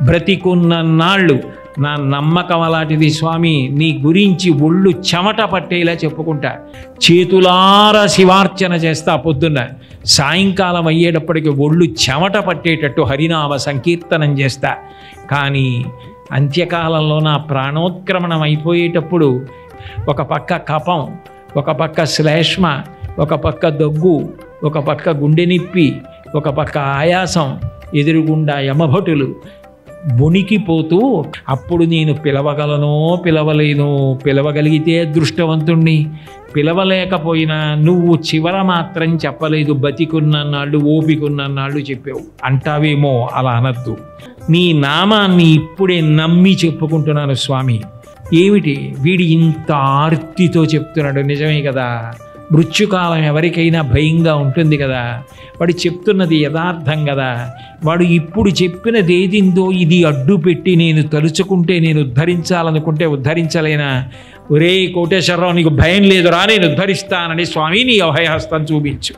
బ్రతికున్నన్నాళ్ళు నా నమ్మకం అలాంటిది స్వామి, నీ గురించి ఒళ్ళు చెమట పట్టేలా చెప్పుకుంటా, చేతులారా శివార్చన చేస్తా పొద్దున్న, సాయంకాలం అయ్యేటప్పటికి ఒళ్ళు చెమట పట్టేటట్టు హరినామ సంకీర్తనం చేస్తా. కానీ అంత్యకాలంలో నా ప్రాణోత్క్రమణం అయిపోయేటప్పుడు ఒక పక్క కఫం, ఒక పక్క శ్లేష్మ, ఒక పక్క దగ్గు, ఒక పక్క గుండె నొప్పి, ఒక పక్క ఆయాసం, ఎదురుగుండా యమభటులు వణికిపోతూ, అప్పుడు నేను పిలవగలనో పిలవలేనో, పిలవగలిగితే అదృష్టవంతుణ్ణి, పిలవలేకపోయినా నువ్వు చివర మాత్రం చెప్పలేదు, బతికున్నన్నాళ్ళు ఓపికన్నన్నాళ్ళు చెప్పావు అంటావేమో, అలా అనద్దు. నీ నామాన్ని ఇప్పుడే నమ్మి చెప్పుకుంటున్నాను స్వామి. ఏమిటి వీడి ఇంత ఆర్తితో చెప్తున్నాడు, నిజమే కదా, మృత్యుకాలం ఎవరికైనా భయంగా ఉంటుంది కదా, వాడు చెప్తున్నది యథార్థం కదా, వాడు ఇప్పుడు చెప్పినది ఏదిందో ఇది అడ్డు పెట్టి నేను తలుచుకుంటే, నేను ఉద్ధరించాలనుకుంటే ఉద్ధరించలేనా? ఒరే కోటేశ్వరరావు, నీకు భయం లేదురా, నేను ఉద్ధరిస్తానని స్వామి నీ అభయహస్తం చూపించు.